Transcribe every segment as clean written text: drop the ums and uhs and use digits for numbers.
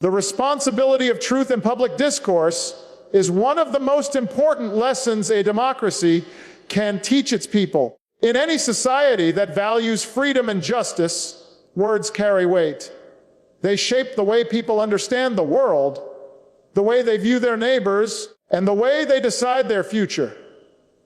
The responsibility of truth in public discourse is one of the most important lessons a democracy can teach its people. In any society that values freedom and justice, words carry weight. They shape the way people understand the world, the way they view their neighbors, and the way they decide their future.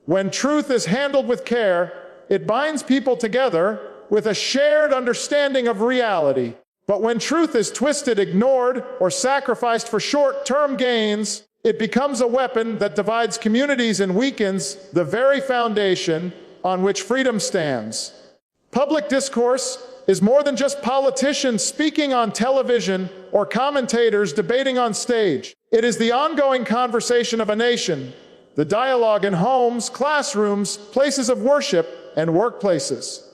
When truth is handled with care, it binds people together with a shared understanding of reality. But when truth is twisted, ignored, or sacrificed for short-term gains, it becomes a weapon that divides communities and weakens the very foundation on which freedom stands. Public discourse is more than just politicians speaking on television or commentators debating on stage. It is the ongoing conversation of a nation, the dialogue in homes, classrooms, places of worship, and workplaces.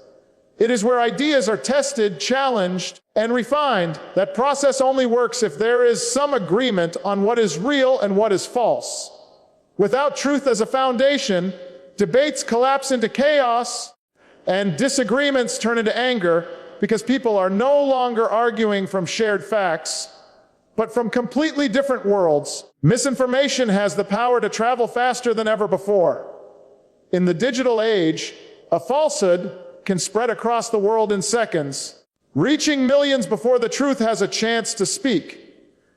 It is where ideas are tested, challenged, and refined. That process only works if there is some agreement on what is real and what is false. Without truth as a foundation, debates collapse into chaos, and disagreements turn into anger because people are no longer arguing from shared facts, but from completely different worlds. Misinformation has the power to travel faster than ever before. In the digital age, a falsehood can spread across the world in seconds, reaching millions before the truth has a chance to speak.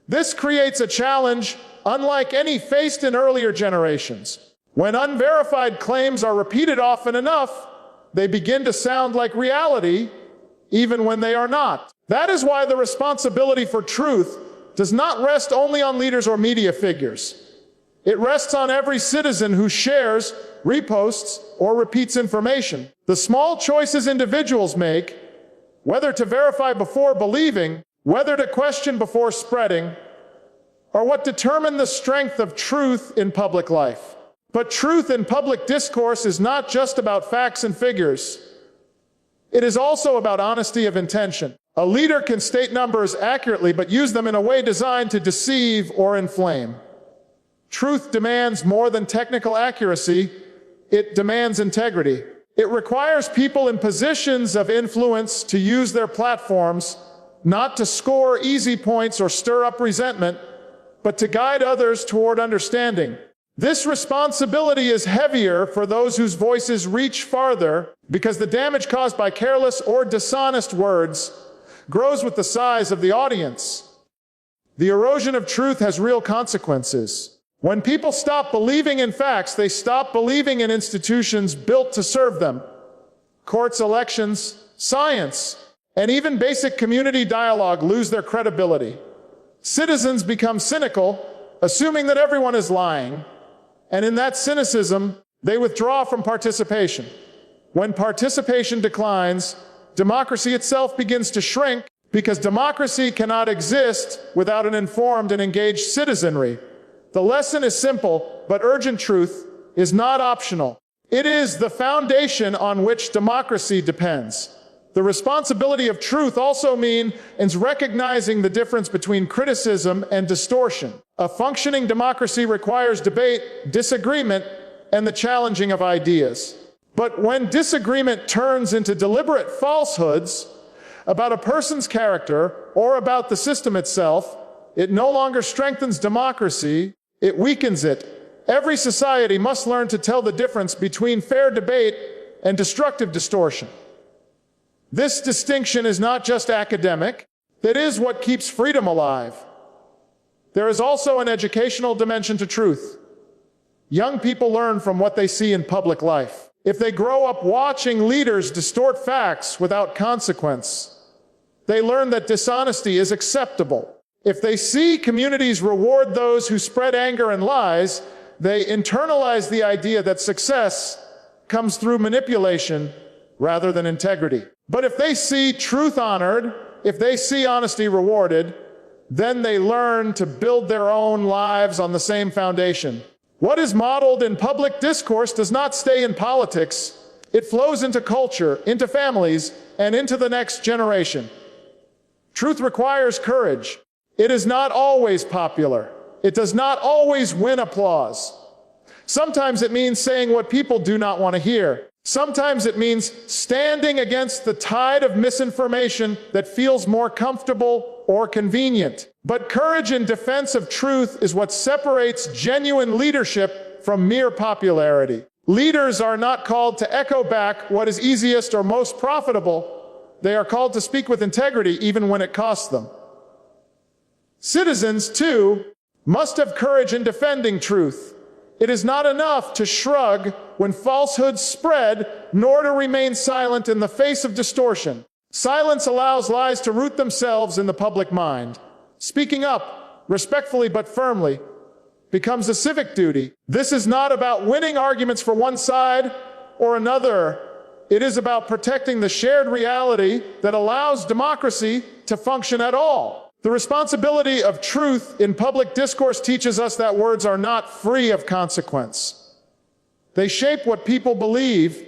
This creates a challenge unlike any faced in earlier generations. When unverified claims are repeated often enough, they begin to sound like reality, even when they are not. That is why the responsibility for truth does not rest only on leaders or media figures. It rests on every citizen who shares, reposts, or repeats information. The small choices individuals make, whether to verify before believing, whether to question before spreading, are what determine the strength of truth in public life. But truth in public discourse is not just about facts and figures. It is also about honesty of intention. A leader can state numbers accurately but use them in a way designed to deceive or inflame. Truth demands more than technical accuracy. It demands integrity. It requires people in positions of influence to use their platforms not to score easy points or stir up resentment, but to guide others toward understanding. This responsibility is heavier for those whose voices reach farther because the damage caused by careless or dishonest words grows with the size of the audience. The erosion of truth has real consequences. When people stop believing in facts, they stop believing in institutions built to serve them. Courts, elections, science, and even basic community dialogue lose their credibility. Citizens become cynical, assuming that everyone is lying, and in that cynicism, they withdraw from participation. When participation declines, democracy itself begins to shrink because democracy cannot exist without an informed and engaged citizenry. The lesson is simple, but urgent. Truth is not optional. It is the foundation on which democracy depends. The responsibility of truth also means recognizing the difference between criticism and distortion. A functioning democracy requires debate, disagreement, and the challenging of ideas. But when disagreement turns into deliberate falsehoods about a person's character or about the system itself, it no longer strengthens democracy, it weakens it. Every society must learn to tell the difference between fair debate and destructive distortion. This distinction is not just academic, it is what keeps freedom alive. There is also an educational dimension to truth. Young people learn from what they see in public life. If they grow up watching leaders distort facts without consequence, they learn that dishonesty is acceptable. If they see communities reward those who spread anger and lies, they internalize the idea that success comes through manipulation rather than integrity. But if they see truth honored, if they see honesty rewarded, then they learn to build their own lives on the same foundation. What is modeled in public discourse does not stay in politics. It flows into culture, into families, and into the next generation. Truth requires courage. It is not always popular. It does not always win applause. Sometimes it means saying what people do not want to hear. Sometimes it means standing against the tide of misinformation that feels more comfortable or convenient. But courage in defense of truth is what separates genuine leadership from mere popularity. Leaders are not called to echo back what is easiest or most profitable. They are called to speak with integrity even when it costs them. Citizens, too, must have courage in defending truth. It is not enough to shrug when falsehoods spread, nor to remain silent in the face of distortion. Silence allows lies to root themselves in the public mind. Speaking up, respectfully but firmly, becomes a civic duty. This is not about winning arguments for one side or another. It is about protecting the shared reality that allows democracy to function at all. The responsibility of truth in public discourse teaches us that words are not free of consequence. They shape what people believe,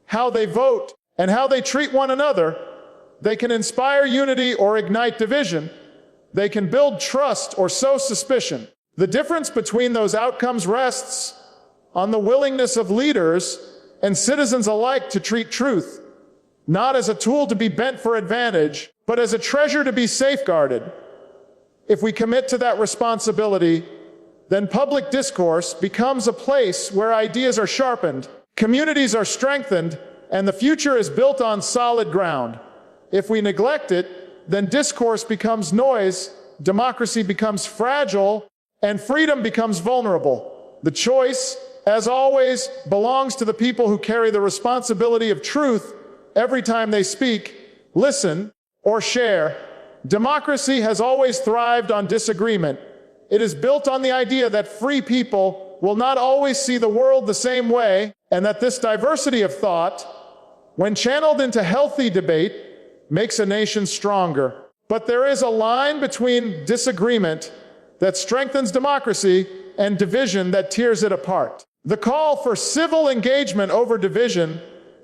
how they vote, and how they treat one another. They can inspire unity or ignite division. They can build trust or sow suspicion. The difference between those outcomes rests on the willingness of leaders and citizens alike to treat truth, not as a tool to be bent for advantage, but as a treasure to be safeguarded. If we commit to that responsibility, then public discourse becomes a place where ideas are sharpened, communities are strengthened, and the future is built on solid ground. If we neglect it, then discourse becomes noise, democracy becomes fragile, and freedom becomes vulnerable. The choice, as always, belongs to the people who carry the responsibility of truth every time they speak, listen, or share. Democracy has always thrived on disagreement. It is built on the idea that free people will not always see the world the same way, and that this diversity of thought, when channeled into healthy debate, makes a nation stronger. But there is a line between disagreement that strengthens democracy and division that tears it apart. The call for civil engagement over division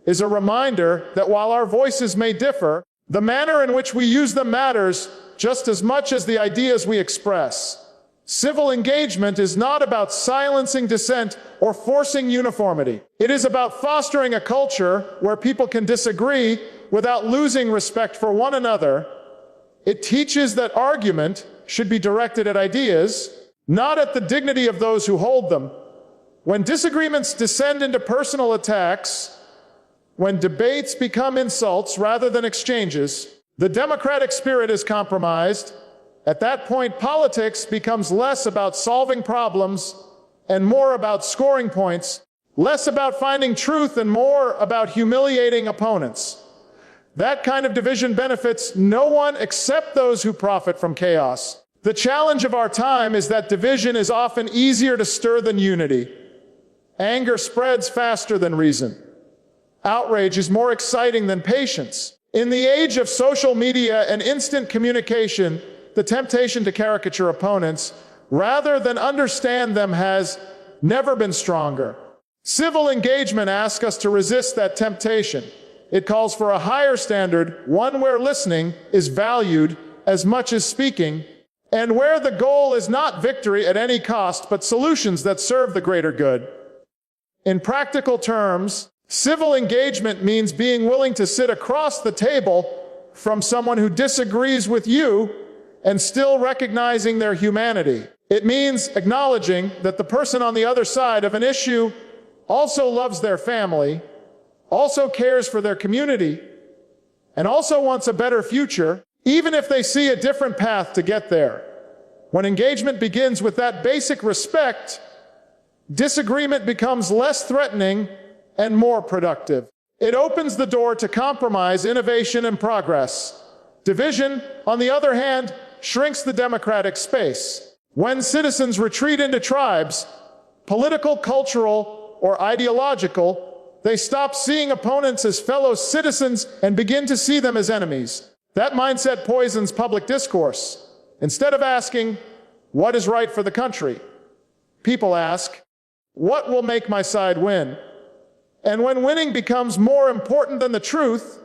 is a reminder that while our voices may differ, the manner in which we use them matters just as much as the ideas we express. Civil engagement is not about silencing dissent or forcing uniformity. It is about fostering a culture where people can disagree without losing respect for one another. It teaches that argument should be directed at ideas, not at the dignity of those who hold them. When disagreements descend into personal attacks, when debates become insults rather than exchanges, the democratic spirit is compromised. At that point, politics becomes less about solving problems and more about scoring points, less about finding truth and more about humiliating opponents. That kind of division benefits no one except those who profit from chaos. The challenge of our time is that division is often easier to stir than unity. Anger spreads faster than reason. Outrage is more exciting than patience. In the age of social media and instant communication, the temptation to caricature opponents, rather than understand them, has never been stronger. Civil engagement asks us to resist that temptation. It calls for a higher standard, one where listening is valued as much as speaking, and where the goal is not victory at any cost, but solutions that serve the greater good. In practical terms, civil engagement means being willing to sit across the table from someone who disagrees with you and still recognizing their humanity. It means acknowledging that the person on the other side of an issue also loves their family, also cares for their community, and also wants a better future, even if they see a different path to get there. When engagement begins with that basic respect, disagreement becomes less threatening and more productive. It opens the door to compromise, innovation, and progress. Division, on the other hand, shrinks the democratic space. When citizens retreat into tribes, political, cultural, or ideological, they stop seeing opponents as fellow citizens and begin to see them as enemies. That mindset poisons public discourse. Instead of asking, what is right for the country? People ask, what will make my side win? And when winning becomes more important than the truth,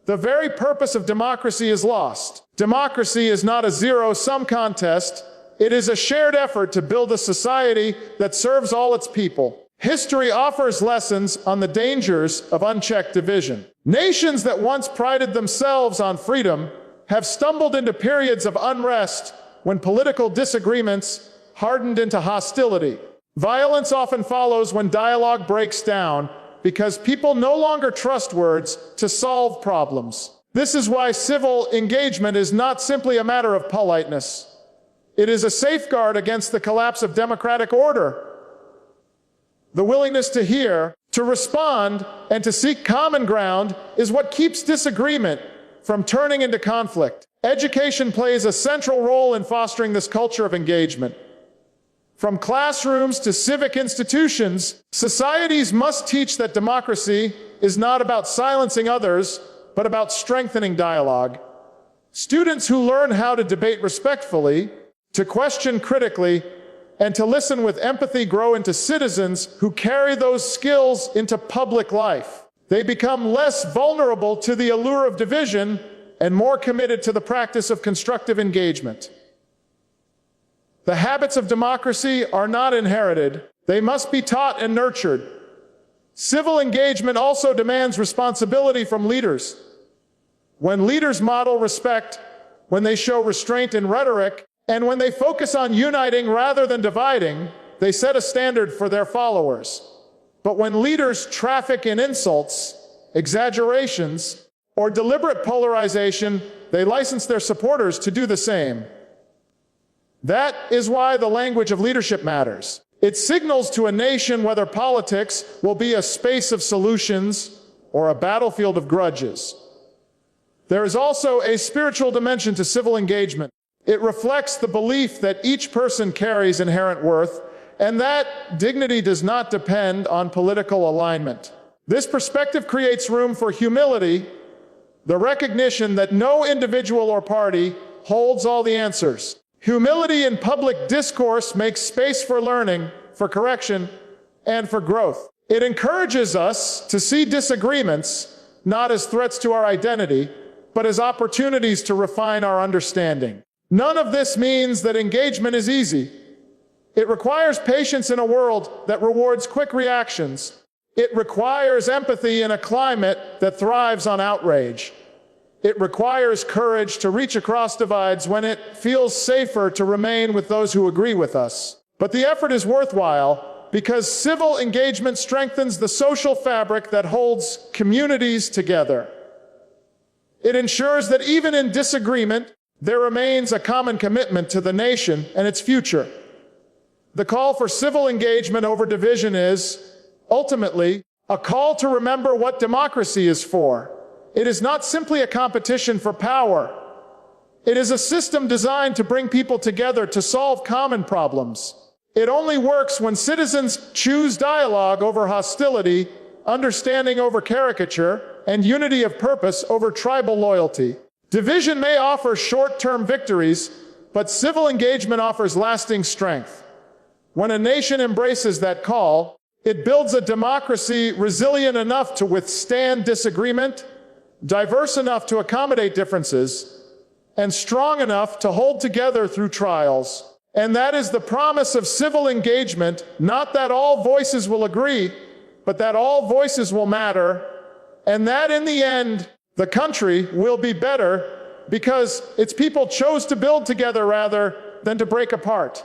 the very purpose of democracy is lost. Democracy is not a zero-sum contest. It is a shared effort to build a society that serves all its people. History offers lessons on the dangers of unchecked division. Nations that once prided themselves on freedom have stumbled into periods of unrest when political disagreements hardened into hostility. Violence often follows when dialogue breaks down because people no longer trust words to solve problems. This is why civil engagement is not simply a matter of politeness. It is a safeguard against the collapse of democratic order. The willingness to hear, to respond, and to seek common ground is what keeps disagreement from turning into conflict. Education plays a central role in fostering this culture of engagement. From classrooms to civic institutions, societies must teach that democracy is not about silencing others, but about strengthening dialogue. Students who learn how to debate respectfully, to question critically, and to listen with empathy grow into citizens who carry those skills into public life. They become less vulnerable to the allure of division and more committed to the practice of constructive engagement. The habits of democracy are not inherited. They must be taught and nurtured. Civil engagement also demands responsibility from leaders. When leaders model respect, when they show restraint in rhetoric, and when they focus on uniting rather than dividing, they set a standard for their followers. But when leaders traffic in insults, exaggerations, or deliberate polarization, they license their supporters to do the same. That is why the language of leadership matters. It signals to a nation whether politics will be a space of solutions or a battlefield of grudges. There is also a spiritual dimension to civil engagement. It reflects the belief that each person carries inherent worth and that dignity does not depend on political alignment. This perspective creates room for humility, the recognition that no individual or party holds all the answers. Humility in public discourse makes space for learning, for correction, and for growth. It encourages us to see disagreements not as threats to our identity, but as opportunities to refine our understanding. None of this means that engagement is easy. It requires patience in a world that rewards quick reactions. It requires empathy in a climate that thrives on outrage. It requires courage to reach across divides when it feels safer to remain with those who agree with us. But the effort is worthwhile because civil engagement strengthens the social fabric that holds communities together. It ensures that even in disagreement, there remains a common commitment to the nation and its future. The call for civil engagement over division is, ultimately, a call to remember what democracy is for. It is not simply a competition for power. It is a system designed to bring people together to solve common problems. It only works when citizens choose dialogue over hostility, understanding over caricature, and unity of purpose over tribal loyalty. Division may offer short-term victories, but civil engagement offers lasting strength. When a nation embraces that call, it builds a democracy resilient enough to withstand disagreement, diverse enough to accommodate differences, and strong enough to hold together through trials. And that is the promise of civil engagement, not that all voices will agree, but that all voices will matter, and that in the end, the country will be better because its people chose to build together rather than to break apart.